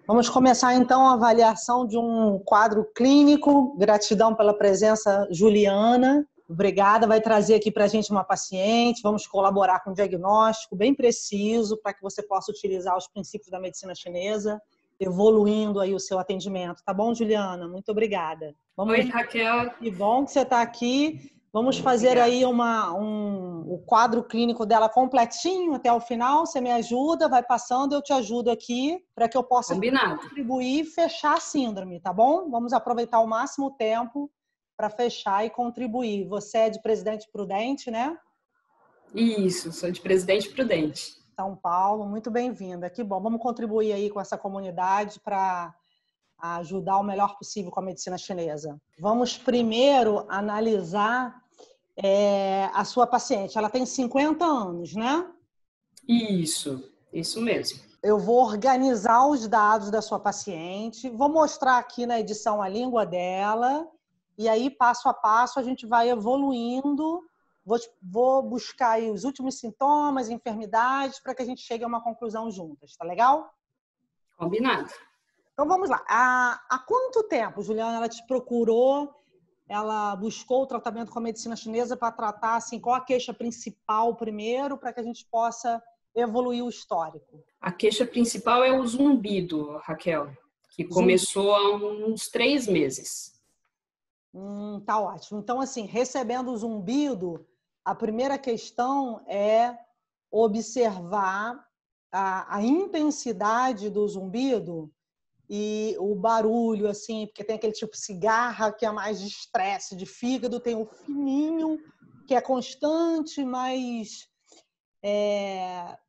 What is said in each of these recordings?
Vamos começar então a avaliação de um quadro clínico. Gratidão pela presença, Juliana. Obrigada. Vai trazer aqui para a gente uma paciente. Vamos colaborar com um diagnóstico bem preciso para que você possa utilizar os princípios da medicina chinesa, evoluindo aí o seu atendimento. Tá bom, Juliana? Muito obrigada. Oi, Raquel. Que bom que você está aqui. Vamos fazer aí o quadro clínico dela completinho até o final. Você me ajuda, vai passando, eu te ajudo aqui para que eu possa contribuir e fechar a síndrome, tá bom? Vamos aproveitar o máximo tempo para fechar e contribuir. Você é de Presidente Prudente, né? Isso, sou de Presidente Prudente. São Paulo, muito bem-vinda. Que bom, vamos contribuir aí com essa comunidade para ajudar o melhor possível com a medicina chinesa. Vamos primeiro analisar a sua paciente. Ela tem 50 anos, né? Isso mesmo. Eu vou organizar os dados da sua paciente, vou mostrar aqui na edição a língua dela, e aí, passo a passo, a gente vai evoluindo. Vou buscar aí os últimos sintomas, enfermidades, para que a gente chegue a uma conclusão juntas, tá legal? Combinado. Então, vamos lá. Há quanto tempo, Juliana, ela te procurou? Ela buscou o tratamento com a medicina chinesa para tratar, assim, qual a queixa principal primeiro, para que a gente possa evoluir o histórico? A queixa principal é o zumbido, Raquel, que começou há uns 3 meses. Tá ótimo. Então, assim, recebendo o zumbido, a primeira questão é observar a intensidade do zumbido e o barulho, assim, porque tem aquele tipo cigarra que é mais de estresse, de fígado, tem o fininho, que é constante, mas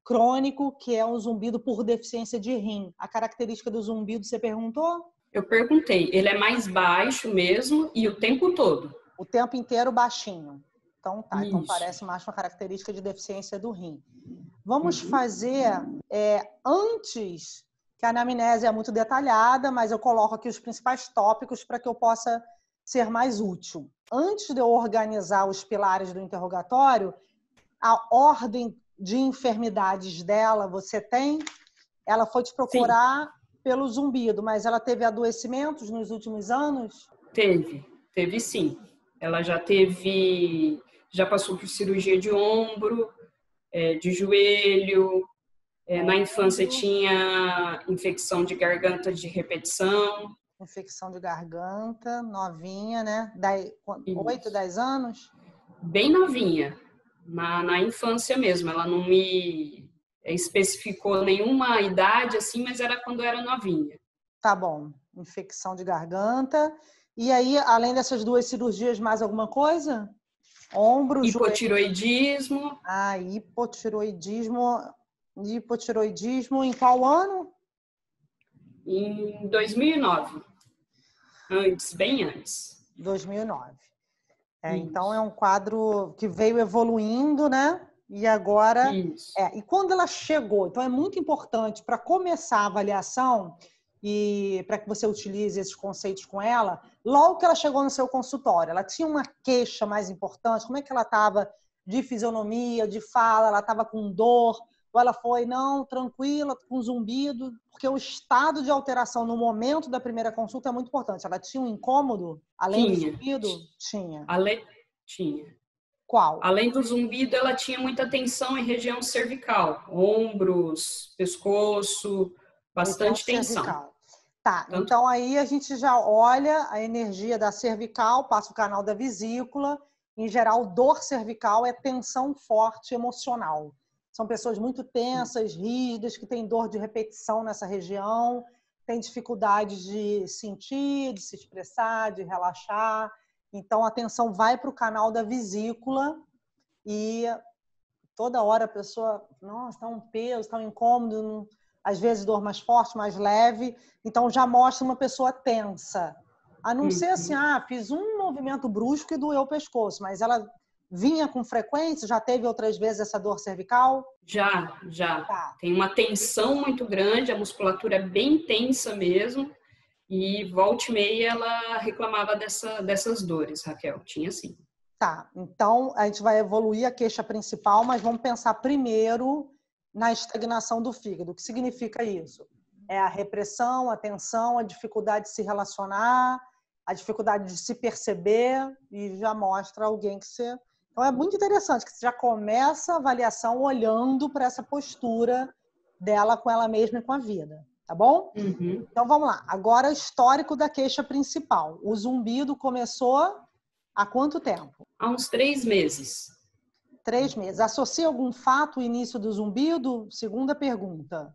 crônico, que é um zumbido por deficiência de rim. A característica do zumbido, você perguntou? Eu perguntei, ele é mais baixo mesmo e o tempo todo? O tempo inteiro baixinho. Então tá, Isso. então parece mais uma característica de deficiência do rim. Vamos fazer antes, que a anamnese é muito detalhada, mas eu coloco aqui os principais tópicos para que eu possa ser mais útil. Antes de eu organizar os pilares do interrogatório, a ordem de enfermidades dela você tem? Ela foi te procurar pelo zumbido, mas ela teve adoecimentos nos últimos anos? Teve sim. Ela já passou por cirurgia de ombro, de joelho, na infância tinha infecção de garganta de repetição. Infecção de garganta, novinha, né? 8, 10 anos? Bem novinha, na infância mesmo. Ela não me especificou nenhuma idade, assim, mas era quando era novinha. Tá bom. Infecção de garganta. E aí, além dessas 2 cirurgias, mais alguma coisa? Ombro, hipotiroidismo. joelho. Hipotiroidismo em qual ano? Em 2009. Bem antes. 2009. Então, é um quadro que veio evoluindo, né? E agora... E quando ela chegou? Então, é muito importante para começar a avaliação e para que você utilize esses conceitos com ela, logo que ela chegou no seu consultório, ela tinha uma queixa mais importante? Como é que ela estava de fisionomia, de fala? Ela estava com dor? Ou ela foi, não, tranquila, com zumbido? Porque o estado de alteração no momento da primeira consulta é muito importante. Ela tinha um incômodo, além do zumbido? Tinha. Tinha. Qual? Além do zumbido, ela tinha muita tensão em região cervical, ombros, pescoço, bastante tensão. Cervical. Tá, então aí a gente já olha a energia da cervical, passa o canal da vesícula. Em geral, dor cervical é tensão forte emocional. São pessoas muito tensas, rígidas, que têm dor de repetição nessa região, têm dificuldade de sentir, de se expressar, de relaxar. Então, a tensão vai para o canal da vesícula e toda hora a pessoa, nossa, está um peso, está um incômodo, às vezes dor mais forte, mais leve. Então, já mostra uma pessoa tensa. A não ser assim, fiz um movimento brusco e doeu o pescoço, mas ela vinha com frequência? Já teve outras vezes essa dor cervical? Já. Tá. Tem uma tensão muito grande, a musculatura é bem tensa mesmo. E volta e meia ela reclamava dessas dores, Raquel. Tinha sim. Tá, então a gente vai evoluir a queixa principal, mas vamos pensar primeiro na estagnação do fígado. O que significa isso? É a repressão, a tensão, a dificuldade de se relacionar, a dificuldade de se perceber, e já mostra alguém que você... Então, é muito interessante que você já começa a avaliação olhando para essa postura dela com ela mesma e com a vida, tá bom? Uhum. Então, vamos lá. Agora, histórico da queixa principal. O zumbido começou há quanto tempo? Há uns 3 meses. 3 meses. Associa algum fato o início do zumbido? Segunda pergunta.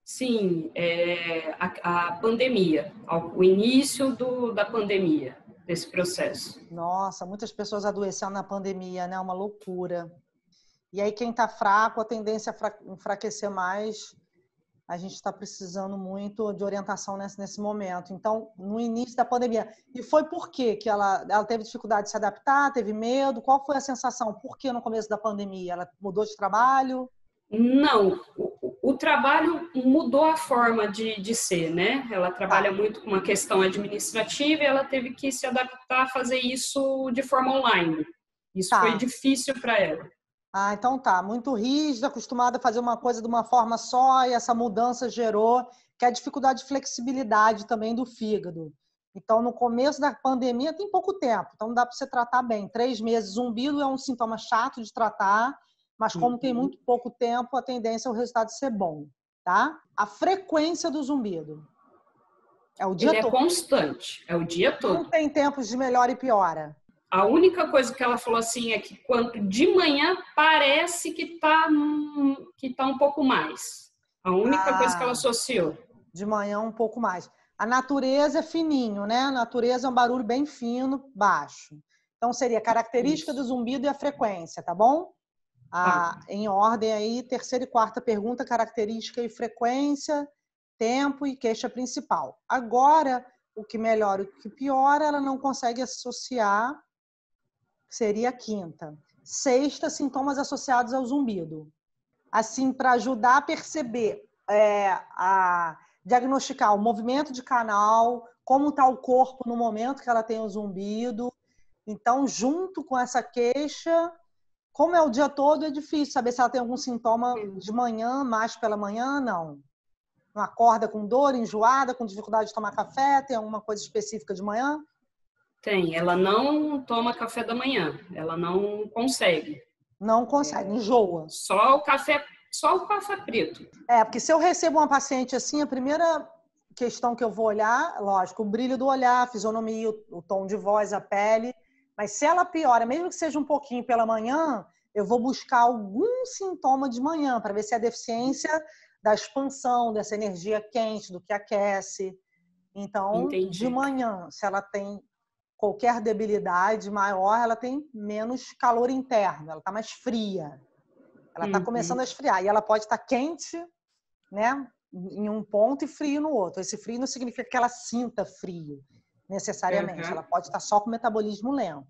Sim, a pandemia, o início da pandemia, desse processo. Nossa, muitas pessoas adoeceram na pandemia, né? Uma loucura. E aí, quem está fraco, a tendência a enfraquecer mais. A gente está precisando muito de orientação nesse momento. Então, no início da pandemia. E foi por quê que ela teve dificuldade de se adaptar, teve medo? Qual foi a sensação? Por que no começo da pandemia? Ela mudou de trabalho? Não, o trabalho mudou a forma de ser, né? Ela trabalha muito com uma questão administrativa e ela teve que se adaptar a fazer isso de forma online. Isso foi difícil para ela. Ah, então tá. Muito rígida, acostumada a fazer uma coisa de uma forma só, e essa mudança gerou que a dificuldade de flexibilidade também do fígado. Então, no começo da pandemia, tem pouco tempo, então não dá para você tratar bem. 3 meses, zumbido é um sintoma chato de tratar, mas como tem muito pouco tempo, a tendência é o resultado ser bom, tá? A frequência do zumbido é o dia Ele é todo. constante, é o dia todo. Não tem tempos de melhora e piora. A única coisa que ela falou assim é que quando de manhã parece que tá um pouco mais. A única coisa que ela associou. De manhã um pouco mais. A natureza é fininho, né? A natureza é um barulho bem fino, baixo. Então seria característica do zumbido e a frequência, tá bom? Em ordem aí, terceira e quarta pergunta, característica e frequência, tempo e queixa principal. Agora, o que melhora e o que piora, ela não consegue associar, seria a quinta. Sexta, sintomas associados ao zumbido. Assim, para ajudar a perceber, a diagnosticar o movimento de canal, como está o corpo no momento que ela tem o zumbido. Então, junto com essa queixa, como é o dia todo, é difícil saber se ela tem algum sintoma de manhã, mais pela manhã, não. Não acorda com dor, enjoada, com dificuldade de tomar café, tem alguma coisa específica de manhã? Tem, ela não toma café da manhã, ela não consegue. Não consegue, enjoa. Só o café preto. Porque se eu recebo uma paciente assim, a primeira questão que eu vou olhar, lógico, o brilho do olhar, a fisionomia, o tom de voz, a pele. Mas se ela piora, mesmo que seja um pouquinho pela manhã, eu vou buscar algum sintoma de manhã para ver se é deficiência da expansão, dessa energia quente, do que aquece. Então, Entendi. de manhã, se ela tem qualquer debilidade maior, ela tem menos calor interno, ela está mais fria. Ela está começando a esfriar. E ela pode estar quente, né, em um ponto e frio no outro. Esse frio não significa que ela sinta frio, necessariamente. Ela pode estar só com metabolismo lento.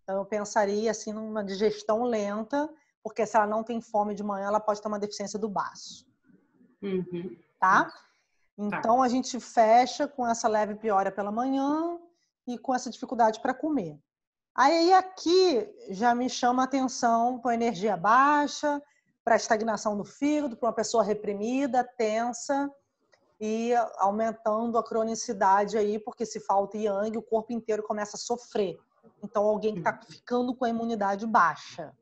Então, eu pensaria assim numa digestão lenta, porque se ela não tem fome de manhã, ela pode ter uma deficiência do baço. Tá? Então, a gente fecha com essa leve piora pela manhã e com essa dificuldade para comer. Aí aqui já me chama a atenção para a energia baixa, para a estagnação do fígado, para uma pessoa reprimida, tensa e aumentando a cronicidade aí, porque se falta yang, o corpo inteiro começa a sofrer. Então, alguém que está ficando com a imunidade baixa.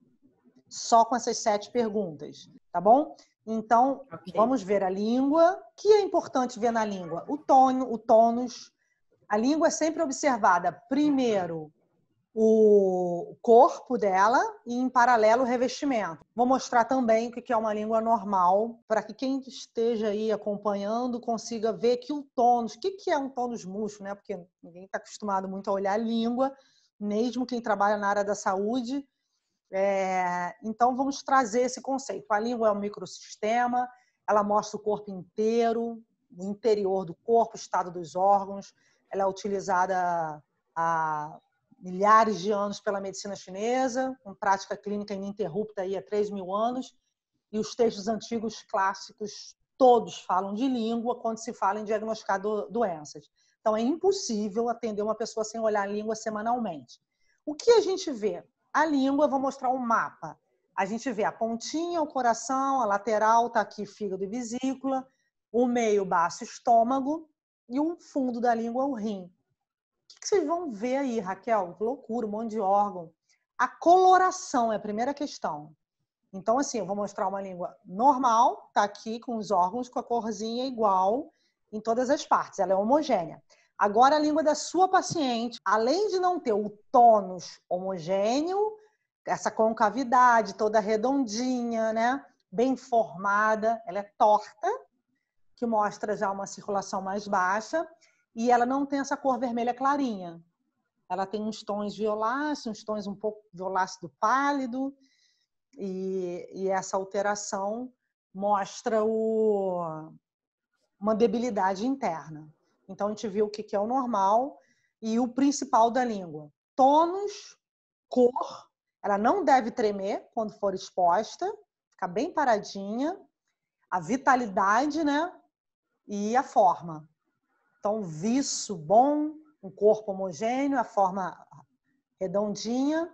Só com essas 7 perguntas, tá bom? Então, vamos ver a língua. O que é importante ver na língua? O tônus. A língua é sempre observada, primeiro, o corpo dela e, em paralelo, o revestimento. Vou mostrar também o que é uma língua normal, para que quem esteja aí acompanhando consiga ver que o tônus, o que é um tônus murcho, né? Porque ninguém está acostumado muito a olhar a língua, mesmo quem trabalha na área da saúde. Então, vamos trazer esse conceito. A língua é um microsistema, ela mostra o corpo inteiro, o interior do corpo, o estado dos órgãos. Ela é utilizada há milhares de anos pela medicina chinesa, com prática clínica ininterrupta aí há 3.000 anos. E os textos antigos clássicos todos falam de língua quando se fala em diagnosticar doenças. Então, é impossível atender uma pessoa sem olhar a língua semanalmente. O que a gente vê? A língua, vou mostrar um mapa. A gente vê a pontinha, o coração, a lateral, está aqui fígado e vesícula, o meio baço estômago e o fundo da língua o rim. O que vocês vão ver aí, Raquel? Que loucura, um monte de órgão. A coloração é a primeira questão. Então, assim, eu vou mostrar uma língua normal, tá aqui com os órgãos com a corzinha igual em todas as partes, ela é homogênea. Agora, a língua da sua paciente, além de não ter o tônus homogêneo, essa concavidade toda redondinha, né? Bem formada, ela é torta, que mostra já uma circulação mais baixa, e ela não tem essa cor vermelha clarinha. Ela tem uns tons violáceos, uns tons um pouco violáceo pálido, e essa alteração mostra uma debilidade interna. Então, a gente viu o que é o normal e o principal da língua. Tônus, cor, ela não deve tremer quando for exposta, ficar bem paradinha. A vitalidade, né? E a forma. Então, viço bom, um corpo homogêneo, a forma redondinha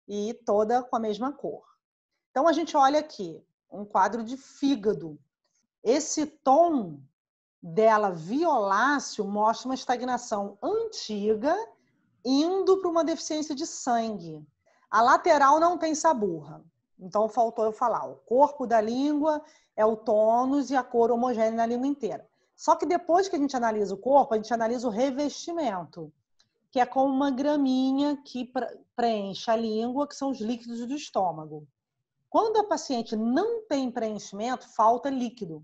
e toda com a mesma cor. Então, a gente olha aqui um quadro de fígado. Esse tom dela violáceo mostra uma estagnação antiga indo para uma deficiência de sangue. A lateral não tem saburra. Então, faltou eu falar. O corpo da língua é o tônus e a cor homogênea na língua inteira. Só que depois que a gente analisa o corpo, a gente analisa o revestimento, que é como uma graminha que preenche a língua, que são os líquidos do estômago. Quando a paciente não tem preenchimento, falta líquido,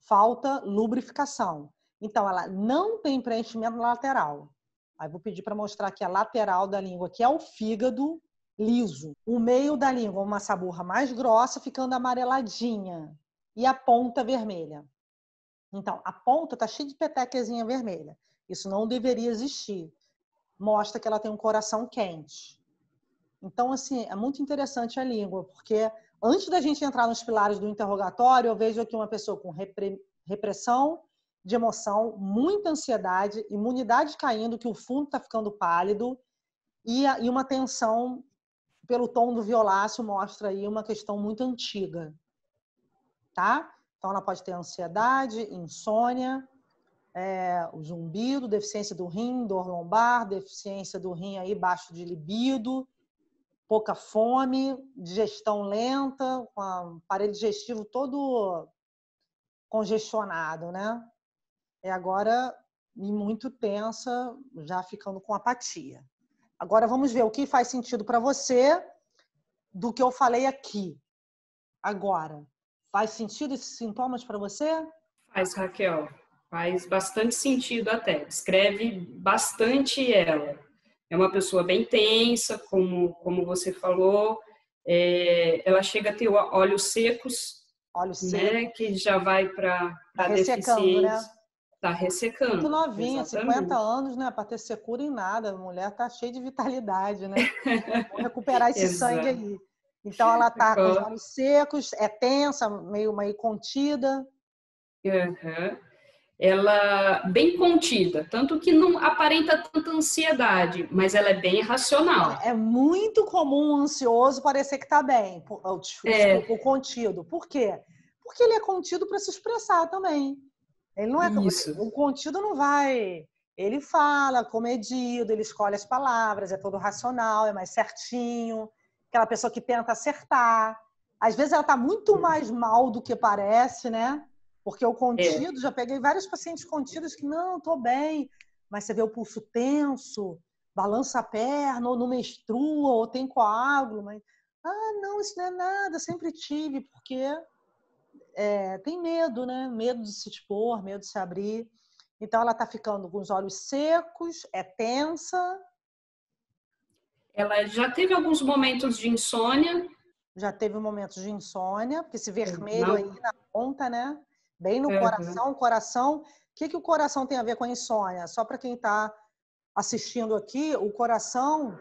falta lubrificação. Então, ela não tem preenchimento na lateral. Aí vou pedir para mostrar aqui a lateral da língua, que é o fígado liso. O meio da língua, uma saburra mais grossa, ficando amareladinha. E a ponta vermelha. Então, a ponta está cheia de petequezinha vermelha. Isso não deveria existir. Mostra que ela tem um coração quente. Então, assim, é muito interessante a língua, porque antes da gente entrar nos pilares do interrogatório, eu vejo aqui uma pessoa com repressão de emoção, muita ansiedade, imunidade caindo, que o fundo está ficando pálido, e uma tensão pelo tom do violáceo mostra aí uma questão muito antiga. Tá? Então, ela pode ter ansiedade, insônia, o zumbido, deficiência do rim, dor lombar, deficiência do rim aí baixo de libido, pouca fome, digestão lenta, com o aparelho digestivo todo congestionado, né? E agora, muito tensa, já ficando com apatia. Agora, vamos ver o que faz sentido para você do que eu falei aqui. Agora, faz sentido esses sintomas para você? Faz, Raquel. Faz bastante sentido até. Descreve bastante ela. É uma pessoa bem tensa, como você falou. Ela chega a ter olhos secos, né? Que já vai para a deficiência. Né? Está ressecando. Muito novinha, exatamente. 50 anos, né? Para ter secura em nada. A mulher está cheia de vitalidade, né? Vamos recuperar esse sangue aí. Então, ela está com os olhos secos, é tensa, meio contida. Uhum. Ela bem contida, tanto que não aparenta tanta ansiedade, mas ela é bem racional. É muito comum um ansioso parecer que está bem, o contido. Por quê? Porque ele é contido para se expressar também. Ele não é. Isso. O contido não vai. Ele fala comedido, ele escolhe as palavras, é todo racional, é mais certinho. Aquela pessoa que tenta acertar. Às vezes ela está muito mais mal do que parece, né? Porque o contido, já peguei vários pacientes contidos que não, estou bem, mas você vê o pulso tenso, balança a perna, ou não menstrua, ou tem coágulo, mas não, isso não é nada, sempre tive, porque tem medo, né? Medo de se expor, medo de se abrir. Então ela está ficando com os olhos secos, é tensa. Ela já teve alguns momentos de insônia. Já teve momentos de insônia, porque esse vermelho aí na ponta, né? Bem no coração. O coração, o que o coração tem a ver com a insônia? Só para quem está assistindo aqui, o coração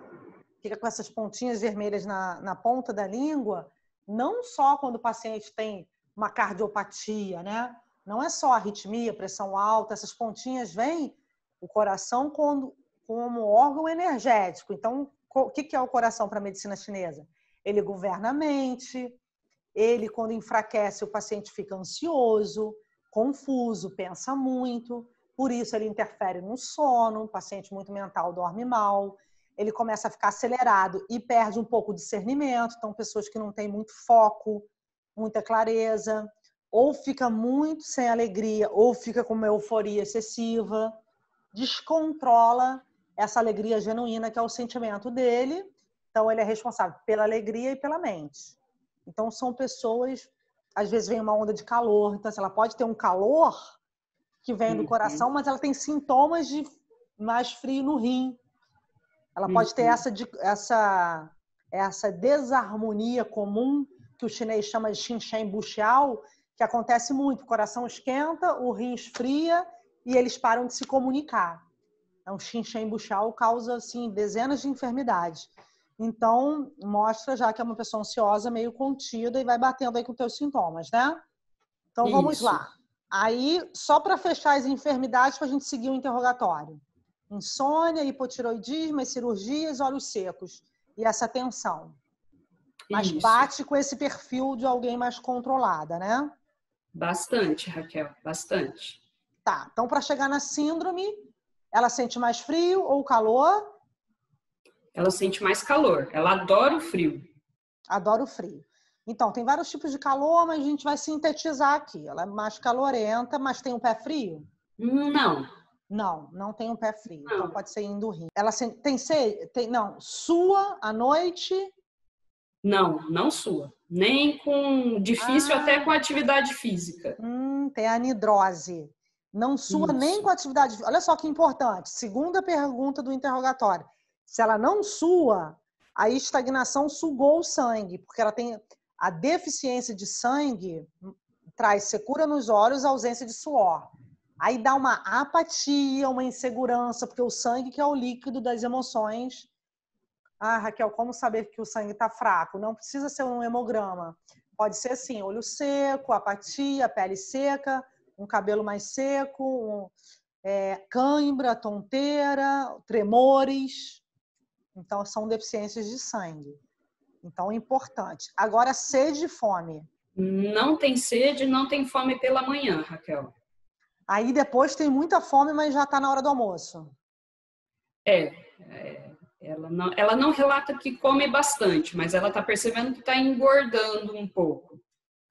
fica com essas pontinhas vermelhas na ponta da língua, não só quando o paciente tem uma cardiopatia, né? Não é só arritmia, pressão alta, essas pontinhas vêm o coração como órgão energético. Então, o que é o coração para a medicina chinesa? Ele governa a mente. Ele, quando enfraquece, o paciente fica ansioso, confuso, pensa muito, por isso ele interfere no sono, o paciente muito mental dorme mal, ele começa a ficar acelerado e perde um pouco o discernimento, então pessoas que não têm muito foco, muita clareza, ou fica muito sem alegria, ou fica com uma euforia excessiva, descontrola essa alegria genuína que é o sentimento dele, então ele é responsável pela alegria e pela mente. Então são pessoas, às vezes vem uma onda de calor, então ela pode ter um calor que vem do coração, mas ela tem sintomas de mais frio no rim. Ela pode ter essa desarmonia comum que o chinês chama de Xinshen Buxiao, que acontece muito. O coração esquenta, o rim esfria e eles param de se comunicar. Então, o Xinshen Buxiao causa assim, dezenas de enfermidades. Então, mostra já que é uma pessoa ansiosa, meio contida e vai batendo aí com teus sintomas, né? Então, vamos lá. Aí, só para fechar as enfermidades, para a gente seguir o interrogatório. Insônia, hipotiroidismo, as cirurgias, olhos secos e essa tensão. Mas bate com esse perfil de alguém mais controlada, né? Bastante, Raquel, bastante. Tá, então para chegar na síndrome, ela sente mais frio ou calor? Ela sente mais calor, ela adora o frio. Adora o frio. Então, tem vários tipos de calor, mas a gente vai sintetizar aqui. Ela é mais calorenta, mas tem um pé frio? Não. Não tem um pé frio. Não. Então pode ser endorrim. Ela tem sede? Não. Sua à noite? Não sua. Nem com... Difícil até com atividade física. Tem anidrose. Não sua nem com atividade física. Olha só que importante. Segunda pergunta do interrogatório. Se ela não sua, a estagnação sugou o sangue, porque ela tem a deficiência de sangue, traz secura nos olhos, ausência de suor. Aí dá uma apatia, uma insegurança, porque o sangue que é o líquido das emoções. Ah, Raquel, como saber que o sangue está fraco? Não precisa ser um hemograma. Pode ser assim, olho seco, apatia, pele seca, um cabelo mais seco, cãibra, tonteira, tremores. Então, são deficiências de sangue. Então, é importante. Agora, sede e fome. Não tem sede, não tem fome pela manhã, Raquel. Aí depois tem muita fome, mas já está na hora do almoço. Ela não relata que come bastante, mas ela está percebendo que está engordando um pouco.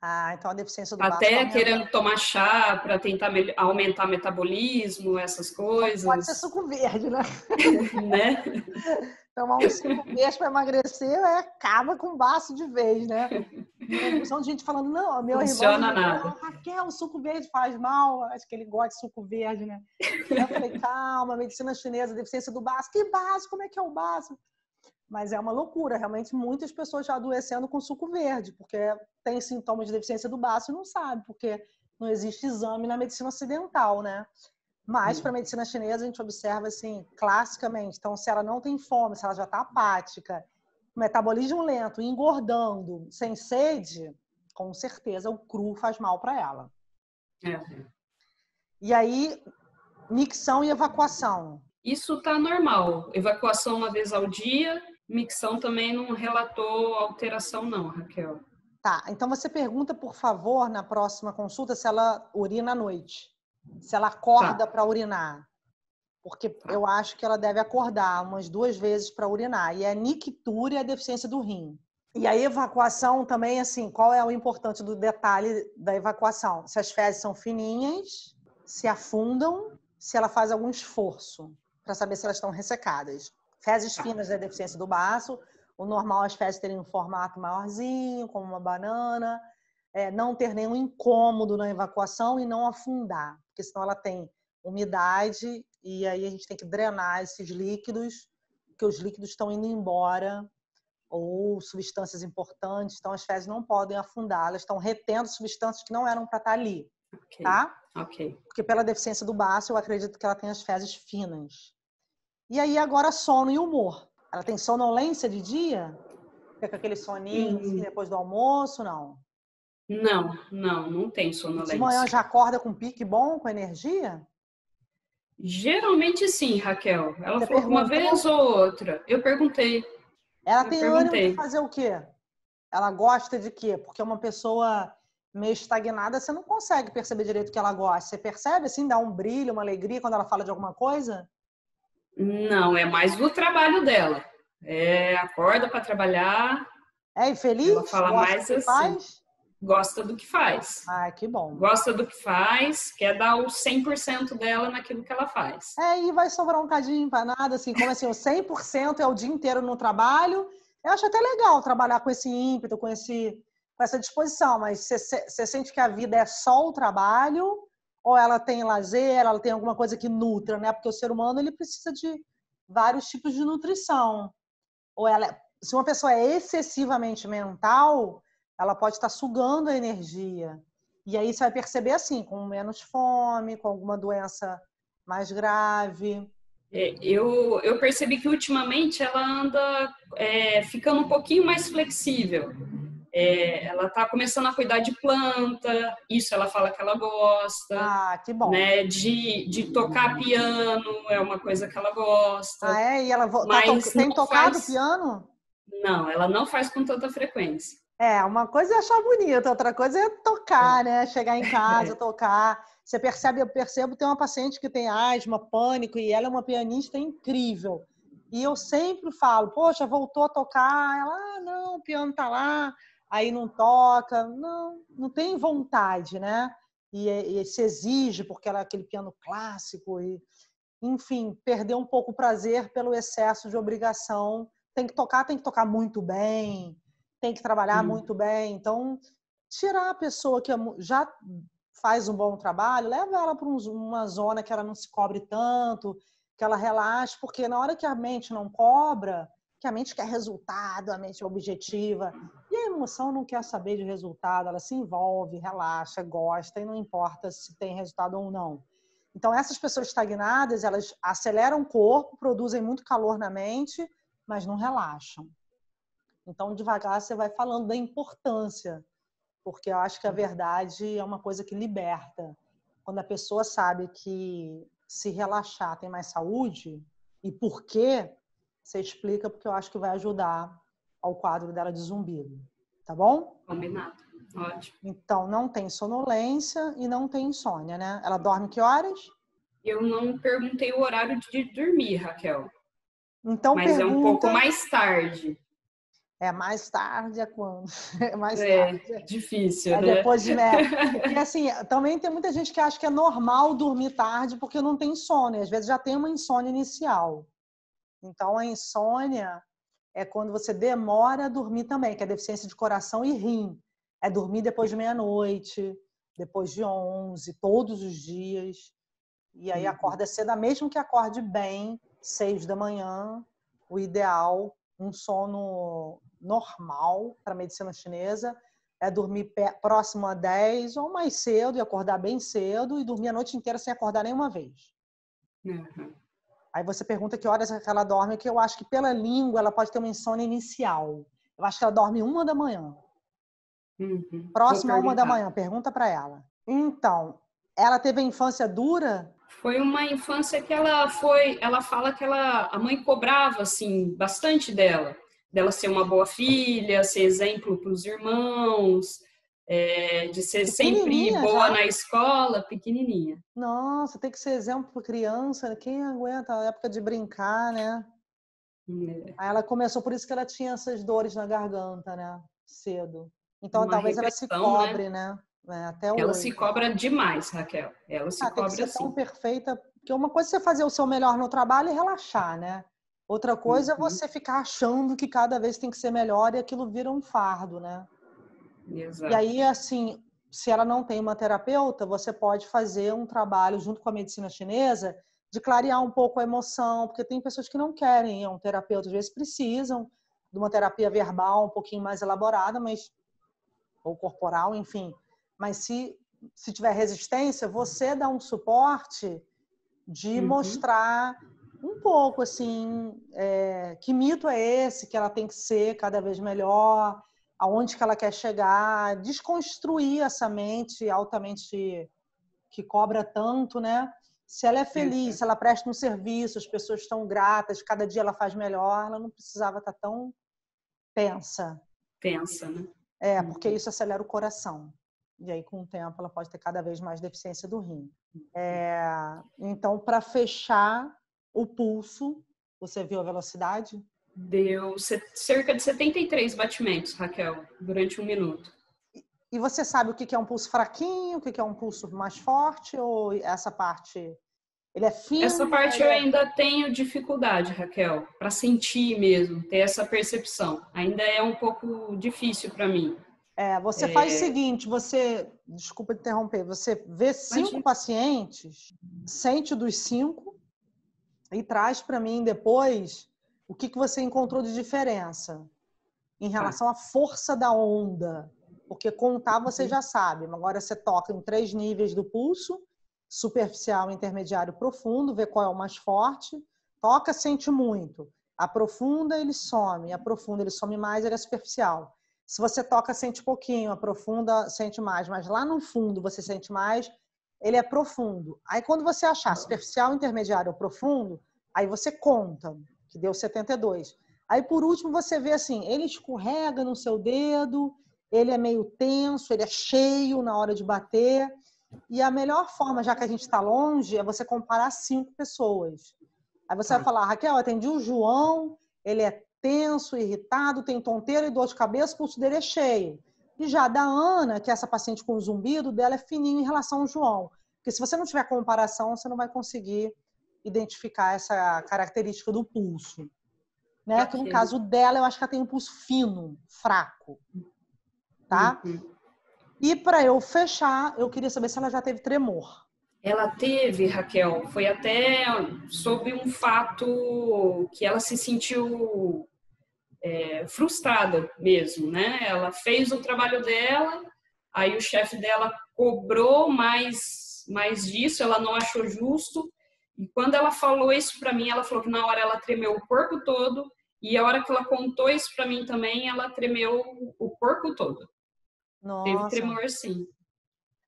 Ah, então a deficiência do básico até querendo tomar chá para tentar aumentar o metabolismo, essas coisas. Pode ser suco verde, né? Né? Tomar um suco verde para emagrecer acaba com o baço de vez, né? São gente falando, não, meu Funciona irmão, nada. Raquel, o suco verde faz mal. Acho que ele gosta de suco verde, né? Eu falei, calma, medicina chinesa, deficiência do baço. Que baço? Como é que é o baço? Mas é uma loucura, realmente muitas pessoas já adoecendo com suco verde, porque tem sintomas de deficiência do baço e não sabe, porque não existe exame na medicina ocidental, né? Mas para a medicina chinesa a gente observa assim, classicamente, então se ela não tem fome, se ela já está apática, metabolismo lento, engordando, sem sede, com certeza o cru faz mal para ela. E aí, micção e evacuação. Isso tá normal. Evacuação uma vez ao dia. Micção também não relatou alteração não, Raquel. Tá, então você pergunta, por favor, na próxima consulta, se ela urina à noite. Se ela acorda para urinar. Porque eu acho que ela deve acordar umas 2 vezes para urinar. E a nictúria é a deficiência do rim. E a evacuação também, assim, qual é o importante do detalhe da evacuação? Se as fezes são fininhas, se afundam, se ela faz algum esforço para saber se elas estão ressecadas. Fezes finas é deficiência do baço. O normal é as fezes terem um formato maiorzinho, como uma banana. Não ter nenhum incômodo na evacuação e não afundar. Porque senão ela tem umidade e aí a gente tem que drenar esses líquidos, porque os líquidos estão indo embora ou substâncias importantes. Então as fezes não podem afundar. Elas estão retendo substâncias que não eram para estar ali. Tá? Ok. Porque pela deficiência do baço eu acredito que ela tem as fezes finas. E aí agora sono e humor. Ela tem sonolência de dia? Fica com aquele soninho assim, depois do almoço? Não. Não tem sonolência. De manhã já acorda com pique bom, com energia? Geralmente sim, Raquel. Ela falou uma vez ou outra. Eu perguntei. Ela tem ânimo de fazer o quê? Ela gosta de quê? Porque uma pessoa meio estagnada, você não consegue perceber direito o que ela gosta. Você percebe, assim, dá um brilho, uma alegria quando ela fala de alguma coisa? Não, é mais do trabalho dela. Acorda para trabalhar, É, e ela feliz? fala Gosta do mais que assim, faz? gosta do que faz. Ah, que bom. Gosta do que faz, quer dar o 100% dela naquilo que ela faz. E vai sobrar um cadinho para nada, assim, como assim, o 100% é o dia inteiro no trabalho. Eu acho até legal trabalhar com esse ímpeto, com essa disposição, mas você sente que a vida é só o trabalho ou ela tem lazer, ela tem alguma coisa que nutra, né? Porque o ser humano, ele precisa de vários tipos de nutrição. Se uma pessoa é excessivamente mental, ela pode estar sugando a energia. E aí você vai perceber assim, com menos fome, com alguma doença mais grave. Eu percebi que ultimamente ela anda ficando um pouquinho mais flexível. Ela está começando a cuidar de planta, isso ela fala que ela gosta, Ah, que bom. né? De tocar piano é uma coisa que ela gosta, E ela mas tem não tocado faz. piano? Não, ela não faz com tanta frequência. Uma coisa é achar bonito, outra coisa é tocar, né? Chegar em casa, tocar. Você percebe, eu percebo, tem uma paciente que tem asma, pânico, e ela é uma pianista incrível. E eu sempre falo, poxa, voltou a tocar. Ela, não, o piano tá lá, aí não toca. Não tem vontade, né? E se exige, porque ela é aquele piano clássico. Enfim, perdeu um pouco o prazer pelo excesso de obrigação. Tem que tocar muito bem, tem que trabalhar muito bem. Então, tirar a pessoa que já faz um bom trabalho, leva ela para uma zona que ela não se cobre tanto, que ela relaxe, porque na hora que a mente não cobra, que a mente quer resultado, a mente é objetiva, e a emoção não quer saber de resultado, ela se envolve, relaxa, gosta, e não importa se tem resultado ou não. Então, essas pessoas estagnadas, elas aceleram o corpo, produzem muito calor na mente, mas não relaxam. Então, devagar, você vai falando da importância, porque eu acho que a verdade é uma coisa que liberta. Quando a pessoa sabe que se relaxar tem mais saúde, e por quê, você explica, porque eu acho que vai ajudar ao quadro dela de zumbido. Tá bom? Combinado. Ótimo. Então, não tem sonolência e não tem insônia, né? Ela dorme que horas? Eu não perguntei o horário de dormir, Raquel, Então, mas é um pouco pergunta. mais tarde. Mais tarde é quando? É mais É tarde. difícil, É né? depois de. Porque, assim, também tem muita gente que acha que é normal dormir tarde porque não tem insônia. Às vezes já tem uma insônia inicial. Então, a insônia é quando você demora a dormir também, que é deficiência de coração e rim. É dormir depois de meia-noite, depois de 11, todos os dias. E aí acorda cedo, mesmo que acorde bem, 6 da manhã, o ideal, um sono normal para a medicina chinesa, é dormir próximo a 10 ou mais cedo e acordar bem cedo e dormir a noite inteira sem acordar nenhuma vez. Uhum. Aí você pergunta que horas ela dorme, que eu acho que pela língua ela pode ter uma insônia inicial. Eu acho que ela dorme 1 da manhã. Vou Próxima a 1 da perguntar. manhã, pergunta para ela. Então, ela teve a infância dura? Foi uma infância que ela fala que a mãe cobrava assim bastante dela ser uma boa filha, ser exemplo para os irmãos, de ser sempre Pequenininha boa já? na escola, pequenininha. Nossa, tem que ser exemplo para criança. Quem aguenta a época de brincar, né? Aí ela começou, por isso que ela tinha essas dores na garganta, né? Cedo. Então, Uma talvez ela se repressão, né? cobre, né? Até Ela se hoje. cobra demais, Raquel. Ela se Tem que cobra ser tão assim. perfeita. Porque uma coisa é você fazer o seu melhor no trabalho e relaxar, né? Outra coisa é você ficar achando que cada vez tem que ser melhor e aquilo vira um fardo, né? E Exato. aí, assim, se ela não tem uma terapeuta, você pode fazer um trabalho junto com a medicina chinesa de clarear um pouco a emoção, porque tem pessoas que não querem ir a um terapeuta, às vezes precisam de uma terapia verbal um pouquinho mais elaborada, mas ou corporal, enfim. Mas se tiver resistência, você dá um suporte de mostrar um pouco assim que mito é esse, que ela tem que ser cada vez melhor, aonde que ela quer chegar, desconstruir essa mente altamente que cobra tanto, né? Se ela é feliz, se ela presta um serviço, as pessoas estão gratas, cada dia ela faz melhor, ela não precisava estar tão tensa. Pensa, né? Porque isso acelera o coração. E aí, com o tempo, ela pode ter cada vez mais deficiência do rim. Então, para fechar o pulso, você viu a velocidade? Deu cerca de 73 batimentos, Raquel, durante 1 minuto. E você sabe o que é um pulso fraquinho, o que é um pulso mais forte? Ou essa parte, ele é fino? Essa parte eu ainda tenho dificuldade, Raquel, para sentir mesmo, ter essa percepção. Ainda é um pouco difícil para mim. Você faz o seguinte, desculpa interromper, você vê 5 pacientes, sente dos 5 e traz para mim depois o que você encontrou de diferença em relação à força da onda. Porque contar você já sabe, agora você toca em 3 níveis do pulso, superficial, intermediário, profundo, vê qual é o mais forte, toca, sente muito. Aprofunda, ele some, aprofunda, ele some mais, ele é superficial. Se você toca, sente pouquinho, aprofunda, sente mais, mas lá no fundo você sente mais, ele é profundo. Aí quando você achar superficial, intermediário ou profundo, aí você conta, que deu 72. Aí por último você vê assim, ele escorrega no seu dedo, ele é meio tenso, ele é cheio na hora de bater. E a melhor forma, já que a gente está longe, é você comparar 5 pessoas. Aí você vai falar, Raquel, eu atendi o João, ele é tenso, irritado, tem tonteira e dor de cabeça, o pulso dele é cheio. E já da Ana, que é essa paciente com zumbido, dela é fininho em relação ao João. Porque se você não tiver comparação, você não vai conseguir identificar essa característica do pulso. Né? Que no caso dela, eu acho que ela tem um pulso fino, fraco. Tá? E para eu fechar, eu queria saber se ela já teve tremor. Ela teve, Raquel, foi até sobre um fato que ela se sentiu frustrada mesmo, né? Ela fez o trabalho dela, aí o chefe dela cobrou mais disso, ela não achou justo. E quando ela falou isso para mim, ela falou que na hora ela tremeu o corpo todo, e a hora que ela contou isso para mim também, ela tremeu o corpo todo. Nossa. Teve tremor, sim.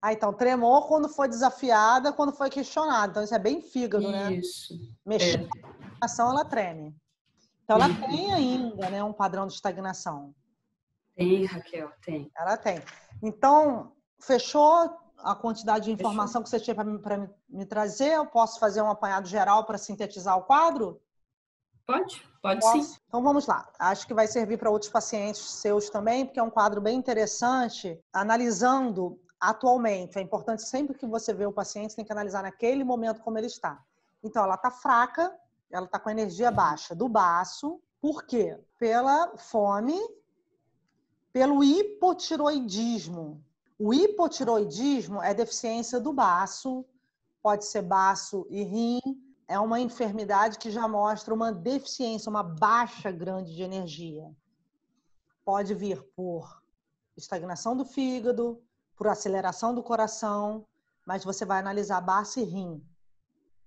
Então, tremor quando foi desafiada, quando foi questionada. Então, isso é bem fígado, né? Isso. Mexer na estagnação, ela treme. Então, ela tem ainda, né, um padrão de estagnação. Tem, Raquel, tem. Ela tem. Então, fechou a quantidade de informação que você tinha para me trazer? Eu posso fazer um apanhado geral para sintetizar o quadro? Pode sim. Então vamos lá. Acho que vai servir para outros pacientes seus também, porque é um quadro bem interessante, analisando atualmente. É importante sempre que você vê o paciente, tem que analisar naquele momento como ele está. Então, ela está fraca, ela está com energia baixa do baço. Por quê? Pela fome, pelo hipotiroidismo. O hipotiroidismo é deficiência do baço, pode ser baço e rim. É uma enfermidade que já mostra uma deficiência, uma baixa grande de energia. Pode vir por estagnação do fígado, por aceleração do coração, mas você vai analisar baço e rim,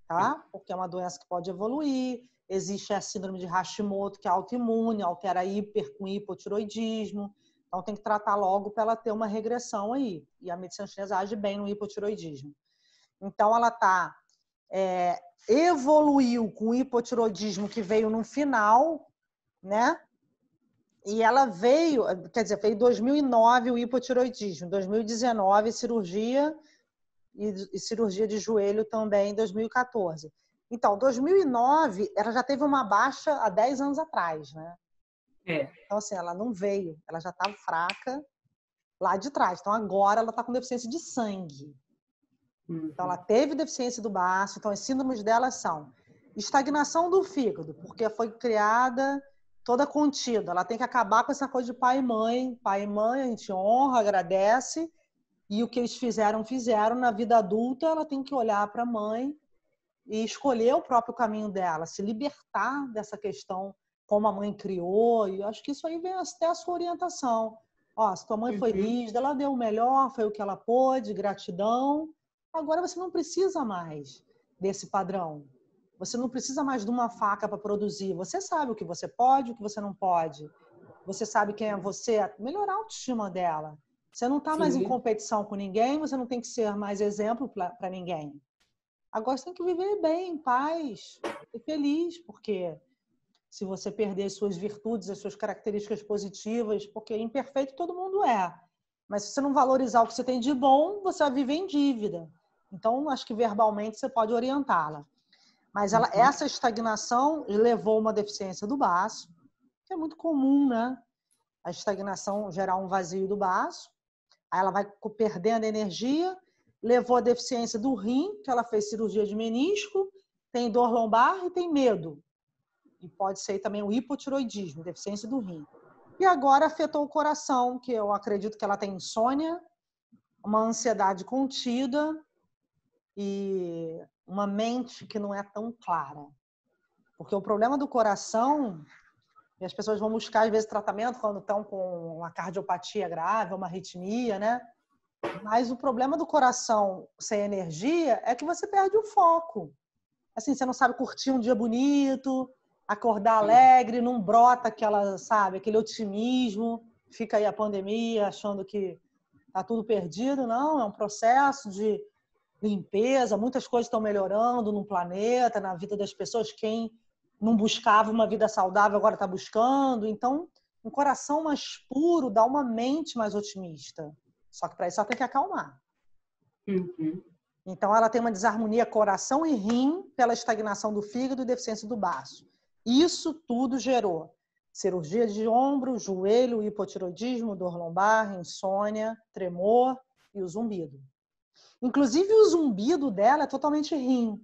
tá? Porque é uma doença que pode evoluir. Existe a síndrome de Hashimoto, que é autoimune, altera hiper com hipotiroidismo. Então tem que tratar logo para ela ter uma regressão aí. E a medicina chinesa age bem no hipotiroidismo. Então ela está... evoluiu com o hipotiroidismo que veio no final, né? E ela veio, quer dizer, veio em 2009 o hipotiroidismo, 2019 cirurgia e cirurgia de joelho também em 2014. Então, 2009, ela já teve uma baixa há 10 anos atrás, né? Então, assim, ela não veio, ela já estava fraca lá de trás. Então, agora ela está com deficiência de sangue. Então, ela teve deficiência do baço. Então, as síndromes dela são estagnação do fígado, porque foi criada toda contida. Ela tem que acabar com essa coisa de pai e mãe. Pai e mãe, a gente honra, agradece. E o que eles fizeram. Na vida adulta, ela tem que olhar para a mãe e escolher o próprio caminho dela, se libertar dessa questão como a mãe criou. E eu acho que isso aí vem até a sua orientação. Ó, se tua mãe foi rígida, ela deu o melhor, foi o que ela pôde, gratidão. Agora você não precisa mais desse padrão. Você não precisa mais de uma faca para produzir. Você sabe o que você pode, o que você não pode. Você sabe quem é você. Melhorar a autoestima dela. Você não está mais em competição com ninguém, você não tem que ser mais exemplo para ninguém. Agora você tem que viver bem, em paz, ser feliz, porque se você perder as suas virtudes, as suas características positivas, porque imperfeito todo mundo é. Mas se você não valorizar o que você tem de bom, você vai viver em dívida. Então, acho que verbalmente você pode orientá-la. Mas essa estagnação levou a uma deficiência do baço, que é muito comum, né? A estagnação gerar um vazio do baço, aí ela vai perdendo energia, levou a deficiência do rim, que ela fez cirurgia de menisco, tem dor lombar e tem medo. E pode ser também o hipotiroidismo, deficiência do rim. E agora afetou o coração, que eu acredito que ela tem insônia, uma ansiedade contida e uma mente que não é tão clara. Porque o problema do coração, e as pessoas vão buscar às vezes tratamento quando estão com uma cardiopatia grave, uma arritmia, né? Mas o problema do coração sem energia é que você perde o foco. Assim, você não sabe curtir um dia bonito, acordar alegre, não brota aquela, sabe, aquele otimismo, fica aí a pandemia achando que tá tudo perdido. Não, é um processo de limpeza, muitas coisas estão melhorando no planeta, na vida das pessoas. Quem não buscava uma vida saudável agora está buscando. Então, um coração mais puro dá uma mente mais otimista. Só que para isso ela tem que acalmar. Então, ela tem uma desarmonia coração e rim pela estagnação do fígado e deficiência do baço. Isso tudo gerou cirurgia de ombro, joelho, hipotiroidismo, dor lombar, insônia, tremor e o zumbido. Inclusive, o zumbido dela é totalmente rim,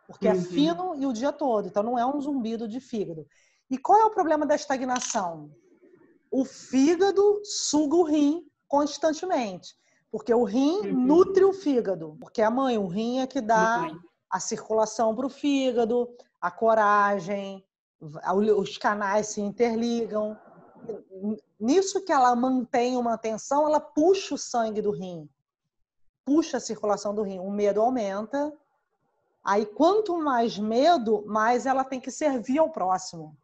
porque é fino e o dia todo. Então, não é um zumbido de fígado. E qual é o problema da estagnação? O fígado suga o rim constantemente, porque o rim nutre o fígado, porque a mãe, o rim é que dá a circulação para o fígado, a coragem, os canais se interligam. Nisso que ela mantém uma tensão, ela puxa o sangue do rim, puxa a circulação do rim, o medo aumenta. Aí, quanto mais medo, mais ela tem que servir ao próximo.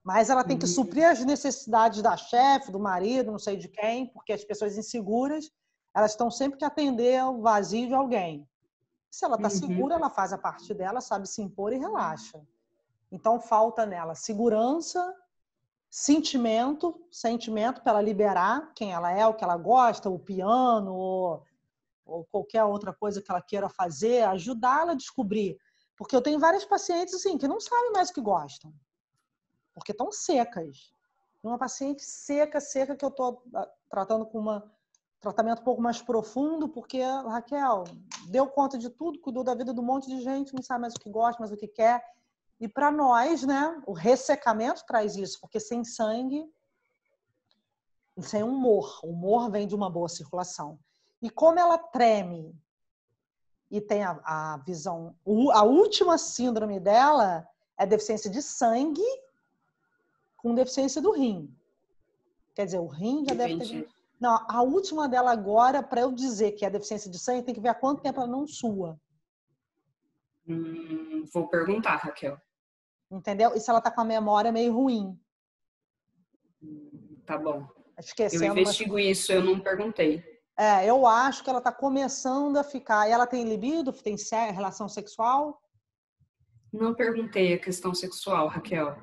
Mais ela tem que suprir as necessidades da chefe, do marido, não sei de quem, porque as pessoas inseguras, elas estão sempre que atender ao vazio de alguém. Se ela está segura, ela faz a parte dela, sabe se impor e relaxa. Então, falta nela segurança, sentimento para ela liberar quem ela é, o que ela gosta, o piano, ou qualquer outra coisa que ela queira fazer, ajudá-la a descobrir. Porque eu tenho várias pacientes assim, que não sabem mais o que gostam, porque estão secas. Uma paciente seca que eu estou tratando com um tratamento um pouco mais profundo, porque a Raquel deu conta de tudo, cuidou da vida de um monte de gente, não sabe mais o que gosta, mais o que quer. E para nós, né, o ressecamento traz isso, porque sem sangue, sem humor. O humor vem de uma boa circulação. E como ela treme e tem a visão... A última síndrome dela é deficiência de sangue com deficiência do rim. Quer dizer, o rim já deve ter... Não, a última dela agora, para eu dizer que é deficiência de sangue, tem que ver há quanto tempo ela não sua. Vou perguntar, Raquel. Entendeu? E se ela tá com a memória meio ruim. Tá bom. Esquecendo, eu investigo isso, eu não perguntei. Eu acho que ela tá começando a ficar... E ela tem libido? Tem relação sexual? Não perguntei a questão sexual, Raquel.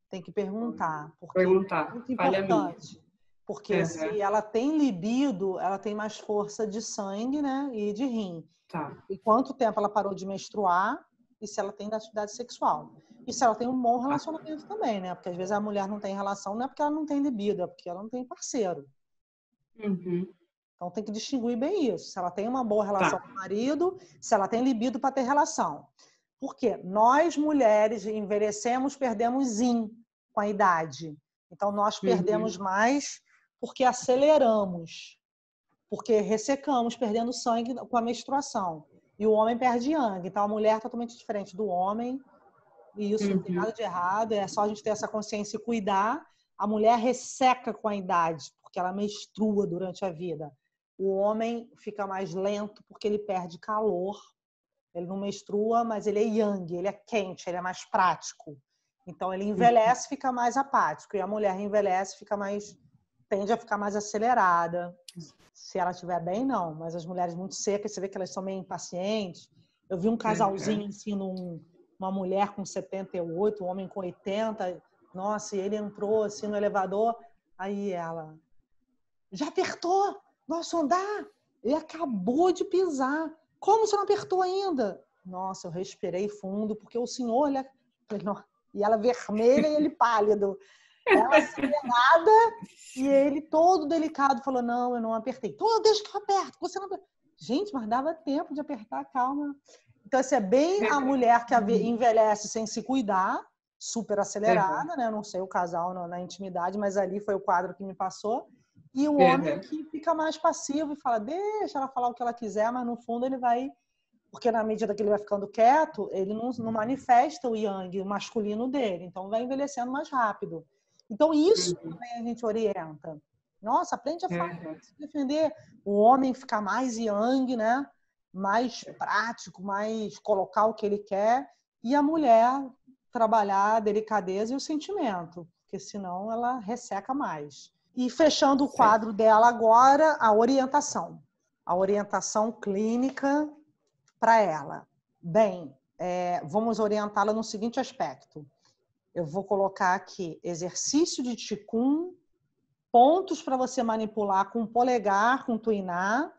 Tem que perguntar. Porque é muito importante. Porque se ela tem libido, ela tem mais força de sangue, né? E de rim. Tá. E quanto tempo ela parou de menstruar e se ela tem atividade sexual. E se ela tem um bom relacionamento também, né? Porque às vezes a mulher não tem relação, não é porque ela não tem libido, é porque ela não tem parceiro. Então tem que distinguir bem isso. Se ela tem uma boa relação com o marido, se ela tem libido para ter relação. Porque nós, mulheres, envelhecemos, perdemos zinc com a idade. Então nós perdemos mais porque aceleramos. Porque ressecamos, perdendo sangue com a menstruação. E o homem perde yang. Então, a mulher é totalmente diferente do homem. E isso não tem nada de errado. É só a gente ter essa consciência e cuidar. A mulher resseca com a idade, porque ela menstrua durante a vida. O homem fica mais lento porque ele perde calor. Ele não menstrua, mas ele é yang, ele é quente, ele é mais prático. Então, ele envelhece, fica mais apático. E a mulher envelhece, tende a ficar mais acelerada. Se ela estiver bem, não. Mas as mulheres muito secas, você vê que elas são meio impacientes. Eu vi um casalzinho assim, uma mulher com 78, um homem com 80. Nossa, e ele entrou assim no elevador. Aí ela... Já apertou? Nosso andar? Ele acabou de pisar. Como você não apertou ainda? Nossa, eu respirei fundo, porque o senhor... E ela vermelha e ele pálido. Ela acelerada e ele todo delicado falou, não, eu não apertei. Então, deixa que eu aperto. Você não aperta. Gente, mas dava tempo de apertar, calma. Então, isso é bem a mulher que envelhece sem se cuidar, super acelerada, né? Eu não sei o casal na intimidade, mas ali foi o quadro que me passou. E o homem que fica mais passivo e fala, deixa ela falar o que ela quiser, mas no fundo ele vai... Porque na medida que ele vai ficando quieto, ele não manifesta o yang, o masculino dele. Então, vai envelhecendo mais rápido. Então, isso também a gente orienta. Nossa, aprende a falar, se defender. O homem ficar mais yang, né? Mais prático, mais colocar o que ele quer. E a mulher trabalhar a delicadeza e o sentimento, porque senão ela resseca mais. E fechando o quadro dela agora, a orientação. A orientação clínica para ela. Bem, vamos orientá-la no seguinte aspecto. Eu vou colocar aqui exercício de Qigong, pontos para você manipular com o polegar, com o tuiná,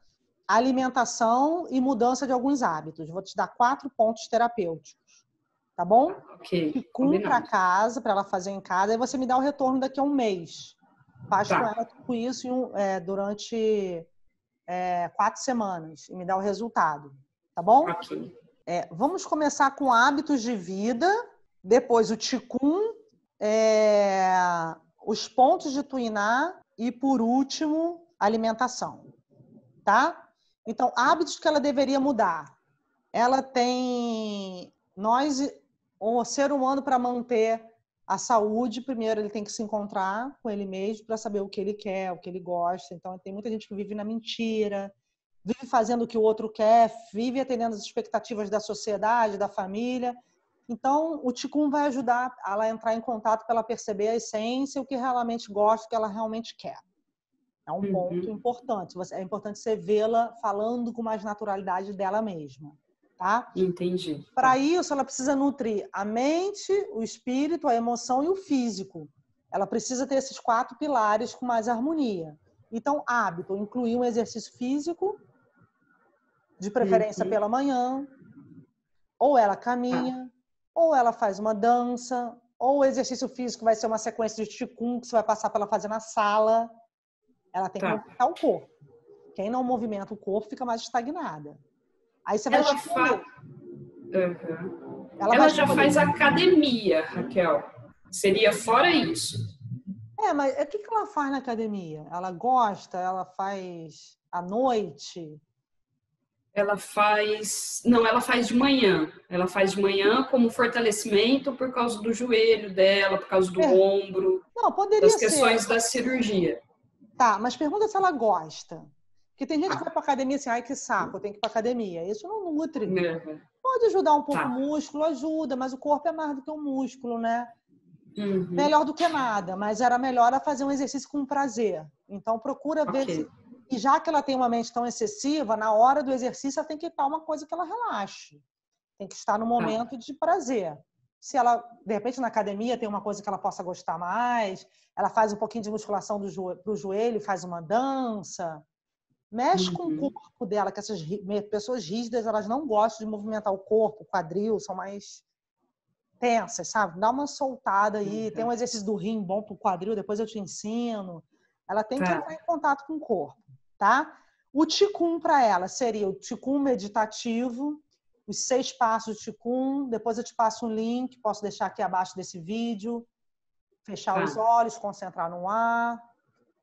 alimentação e mudança de alguns hábitos. Vou te dar 4 pontos terapêuticos, tá bom? Ok. Qigong para casa, para ela fazer em casa, e você me dá o retorno daqui a um mês. Faz com ela tudo isso durante 4 semanas e me dá o resultado, tá bom? Ok. Vamos começar com hábitos de vida, depois o Qigong, os pontos de tuiná e, por último, alimentação, tá? Então, hábitos que ela deveria mudar. Ela tem... o ser humano, para manter a saúde, primeiro ele tem que se encontrar com ele mesmo para saber o que ele quer, o que ele gosta. Então, tem muita gente que vive na mentira, vive fazendo o que o outro quer, vive atendendo as expectativas da sociedade, da família. Então, o Qigong vai ajudar ela a entrar em contato para ela perceber a essência, o que realmente gosta, o que ela realmente quer. É um ponto importante. É importante você vê-la falando com mais naturalidade dela mesma, tá? Entendi. Para isso, ela precisa nutrir a mente, o espírito, a emoção e o físico. Ela precisa ter esses 4 pilares com mais harmonia. Então, hábito, incluir um exercício físico, de preferência pela manhã, ou ela caminha, ou ela faz uma dança, ou o exercício físico vai ser uma sequência de Qigong que você vai passar para ela fazer na sala. Ela tem que movimentar o corpo. Quem não movimenta o corpo fica mais estagnada. Aí você vai escolher. Ela já faz academia, Raquel. Seria fora isso. Mas o que ela faz na academia? Ela gosta? Ela faz à noite? Ela faz... Não, ela faz de manhã. Ela faz de manhã como fortalecimento por causa do joelho dela, por causa do ombro. Não, poderia das questões da cirurgia. Tá, mas pergunta se ela gosta. Porque tem gente que vai pra academia assim, ai que saco, eu tenho que ir pra academia. Isso não nutre. Pode ajudar um pouco o músculo, ajuda, mas o corpo é mais do que um músculo, né? Melhor do que nada, mas era melhor ela fazer um exercício com prazer. Então procura ver se... E já que ela tem uma mente tão excessiva, na hora do exercício ela tem que estar uma coisa que ela relaxe. Tem que estar no momento de prazer. Se ela, de repente, na academia tem uma coisa que ela possa gostar mais, ela faz um pouquinho de musculação pro joelho, faz uma dança, mexe com o corpo dela, que essas pessoas rígidas, elas não gostam de movimentar o corpo, o quadril, são mais tensas, sabe? Dá uma soltada aí, tem um exercício do rim bom pro quadril, depois eu te ensino. Ela tem que entrar em contato com o corpo, tá? O Qigong para ela seria o Qigong meditativo, os 6 passos de Qigong, depois eu te passo um link, posso deixar aqui abaixo desse vídeo, fechar os olhos, concentrar no ar,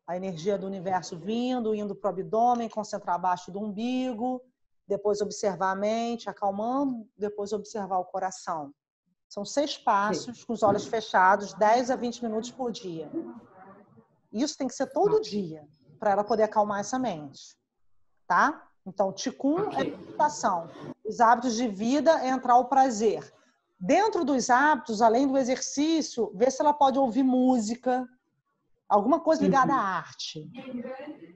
a energia do universo indo para o abdômen, concentrar abaixo do umbigo, depois observar a mente, acalmando, depois observar o coração. São 6 passos, com os olhos fechados, 10 a 20 minutos por dia. Isso tem que ser todo dia, para ela poder acalmar essa mente, tá? Então, Qigong é meditação. Os hábitos de vida é entrar o prazer. Dentro dos hábitos, além do exercício, ver se ela pode ouvir música, alguma coisa ligada à arte.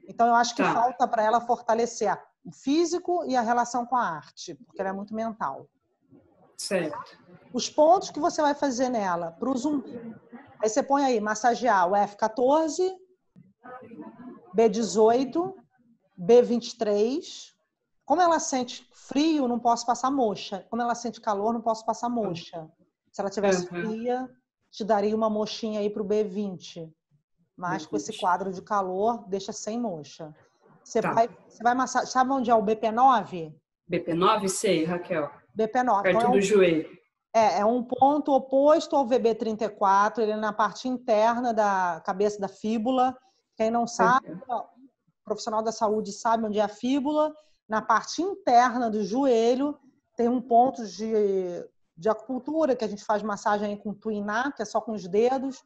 Então, eu acho que falta para ela fortalecer o físico e a relação com a arte, porque ela é muito mental. Certo. Os pontos que você vai fazer nela, para o zumbi. Aí você põe aí, massagear o F14, B18, B23. Como ela sente frio, não posso passar moxa. Como ela sente calor, não posso passar moxa. Se ela tivesse fria, te daria uma mochinha aí para o B20. Mas com esse quadro de calor, deixa sem moxa. Você vai massagear. Sabe onde é o BP9? BP9, sei, Raquel. BP9. Perto Então, do joelho. É um ponto oposto ao VB34, ele é na parte interna da cabeça da fíbula. Quem não sabe, o profissional da saúde sabe onde é a fíbula. Na parte interna do joelho tem um ponto de acupuntura, que a gente faz massagem com tuiná, que é só com os dedos.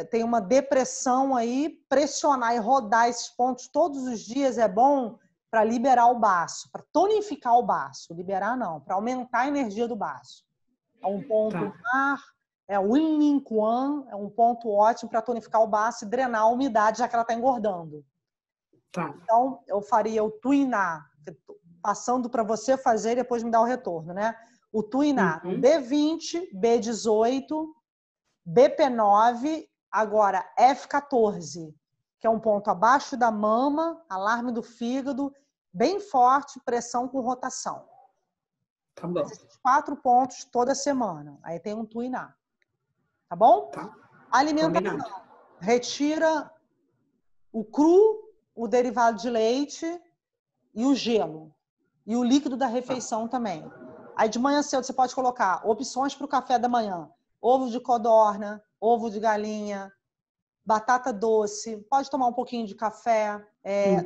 Tem uma depressão aí, pressionar e rodar esses pontos todos os dias é bom para liberar o baço, para tonificar o baço. Liberar não, para aumentar a energia do baço. É um ponto mar, é o Yin Quan, é um ponto ótimo para tonificar o baço e drenar a umidade, já que ela está engordando. Então, eu faria o tuiná, passando para você fazer e depois me dar o retorno, né? O tuiná, B20, B18, BP9, agora F14, que é um ponto abaixo da mama, alarme do fígado, bem forte, pressão com rotação. Tá bom. Esses 4 pontos toda semana. Aí tem um tuiná. Tá bom? Tá. Alimentação. Combinado. Retira o cru, o derivado de leite e o gelo. E o líquido da refeição também. Aí de manhã cedo você pode colocar opções para o café da manhã. Ovo de codorna, ovo de galinha, batata doce. Pode tomar um pouquinho de café.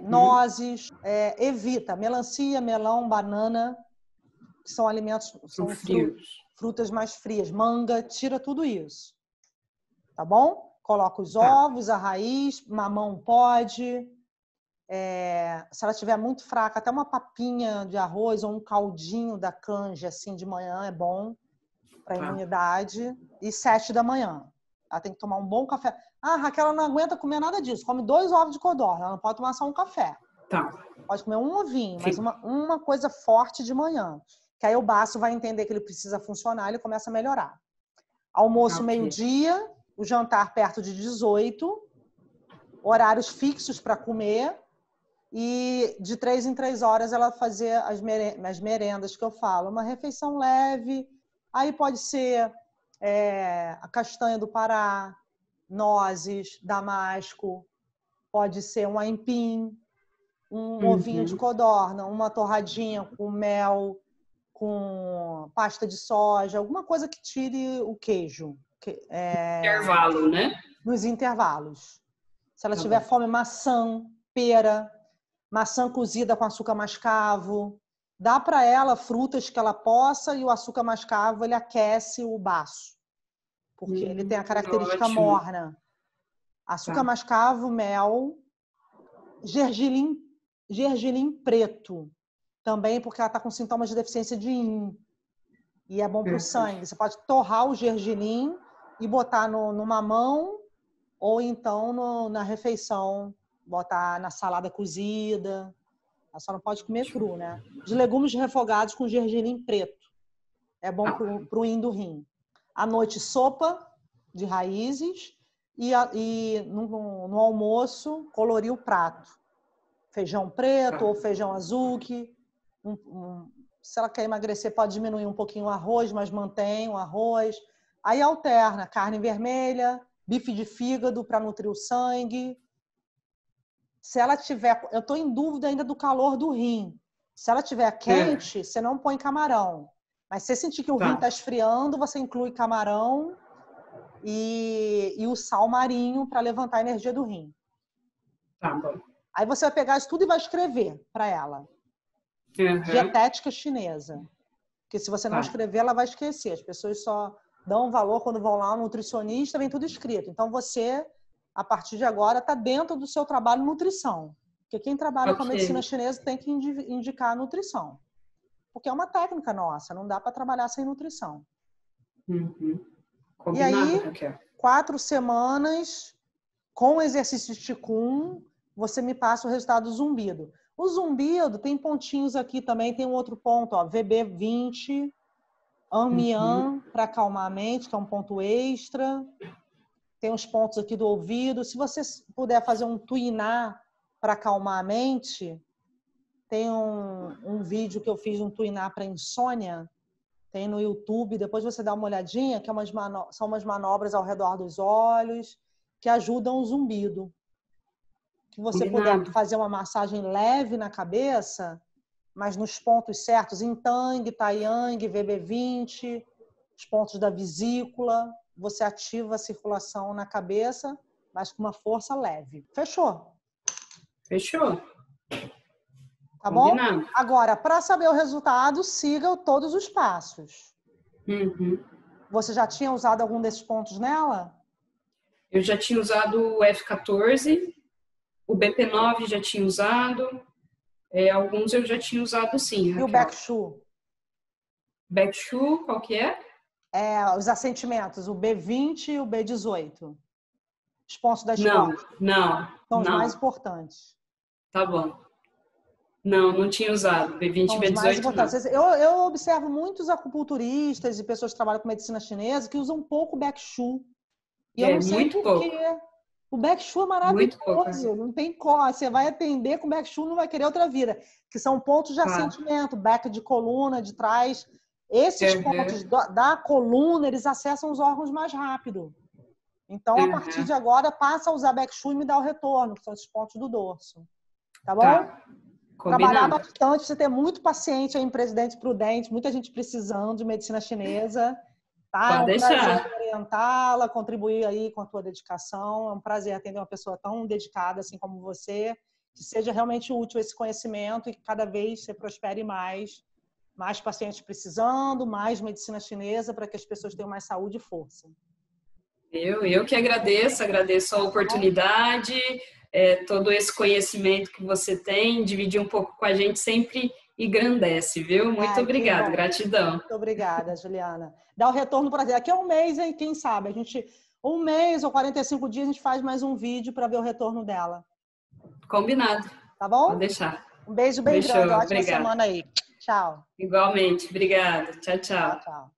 Nozes. Evita melancia, melão, banana, que são alimentos, são frutas mais frias. Manga, tira tudo isso. Tá bom? Coloca os ovos, a raiz, mamão pode. Se ela estiver muito fraca, até uma papinha de arroz ou um caldinho da canja, assim, de manhã é bom para imunidade. E 7 da manhã. Ela tem que tomar um bom café. Ah, Raquel, ela não aguenta comer nada disso. Come 2 ovos de codorna. Ela não pode tomar só um café. Pode comer um ovinho, mas uma coisa forte de manhã. Que aí o baço vai entender que ele precisa funcionar e ele começa a melhorar. Almoço meio-dia, o jantar perto de 18, horários fixos para comer e de 3 em 3 horas ela fazer as merendas que eu falo. Uma refeição leve, aí pode ser a castanha do Pará, nozes, damasco, pode ser um aipim, um ovinho de codorna, uma torradinha com mel, com pasta de soja, alguma coisa que tire o queijo. Intervalo, né? Nos intervalos. Se ela tiver fome, maçã, pera, maçã cozida com açúcar mascavo. Dá para ela frutas que ela possa e o açúcar mascavo ele aquece o baço. Porque ele tem a característica morna. Açúcar mascavo, mel, gergelim preto. Também porque ela está com sintomas de deficiência de Yin. E é bom para o sangue. Você pode torrar o gergelim e botar no mamão ou então na refeição, botar na salada cozida. Ela só não pode comer cru, né? De legumes refogados com gergelim preto. É bom para o Yin do rim. À noite, sopa de raízes e no almoço, colorir o prato. Feijão preto ou feijão azuki. Se ela quer emagrecer, pode diminuir um pouquinho o arroz, mas mantém o arroz. Aí alterna carne vermelha, bife de fígado para nutrir o sangue. Se ela tiver... Eu estou em dúvida ainda do calor do rim. Se ela tiver quente, você não põe camarão. Mas se você sentir que o rim está esfriando, você inclui camarão e o sal marinho para levantar a energia do rim. Tá bom. Aí você vai pegar isso tudo e vai escrever para ela. Dietética chinesa. Porque se você não escrever, ela vai esquecer. As pessoas só dão valor quando vão lá ao nutricionista, vem tudo escrito. Então você, a partir de agora, está dentro do seu trabalho nutrição. Porque quem trabalha com a medicina chinesa tem que indicar a nutrição. Porque é uma técnica nossa, não dá para trabalhar sem nutrição. Combinado, e aí, Raquel. 4 semanas com exercício de Qigong, você me passa o resultado do zumbido. O zumbido tem pontinhos aqui também, tem um outro ponto, ó, VB20, Amian, para acalmar a mente, que é um ponto extra. Tem uns pontos aqui do ouvido. Se você puder fazer um tuiná para acalmar a mente, tem um vídeo que eu fiz, um tuinar para insônia, tem no YouTube, depois você dá uma olhadinha, que são umas manobras ao redor dos olhos, que ajudam o zumbido. Que você puder fazer uma massagem leve na cabeça, mas nos pontos certos, em Tang, Tai-Yang, VB20, os pontos da vesícula, você ativa a circulação na cabeça, mas com uma força leve. Fechou? Fechou. Tá bom? Agora, para saber o resultado, siga todos os passos. Uhum. Você já tinha usado algum desses pontos nela? Eu já tinha usado o F14, o BP9 já tinha usado, alguns eu já tinha usado sim, Raquel. E o Backshoe? Backshoe, qual que é? Os assentimentos, o B20 e o B18. Os pontos das costas. Não. São os mais importantes. Tá bom. Não tinha usado. B20 e B18 não. Eu observo muitos acupunturistas e pessoas que trabalham com medicina chinesa que usam pouco Backshoe. E eu não sei por quê. O Backshoe é maravilhoso. Não tem como. Você vai atender com o Backshoe, não vai querer outra vida. Que são pontos de assentimento, back de coluna, de trás. Esses pontos da coluna, eles acessam os órgãos mais rápido. Então, a partir de agora, passa a usar Backshoe e me dá o retorno, que são esses pontos do dorso. Tá bom? Tá. Trabalhar bastante, você ter muito paciente aí em Presidente Prudente, muita gente precisando de medicina chinesa. Tá? Pode deixar. Prazer orientá-la, contribuir aí com a tua dedicação. É um prazer atender uma pessoa tão dedicada assim como você, que seja realmente útil esse conhecimento e que cada vez você prospere mais pacientes precisando, mais medicina chinesa para que as pessoas tenham mais saúde e força. Eu que agradeço a oportunidade, todo esse conhecimento que você tem, dividir um pouco com a gente sempre engrandece, viu? Muito obrigada, gratidão. Muito obrigada, Juliana. Dá o retorno para daqui a um mês, hein? Quem sabe? Um mês ou 45 dias, a gente faz mais um vídeo para ver o retorno dela. Combinado. Tá bom? Pode deixar. Um beijo bem grande. Ótima semana aí. Tchau. Igualmente. Obrigada. Tchau. Tchau.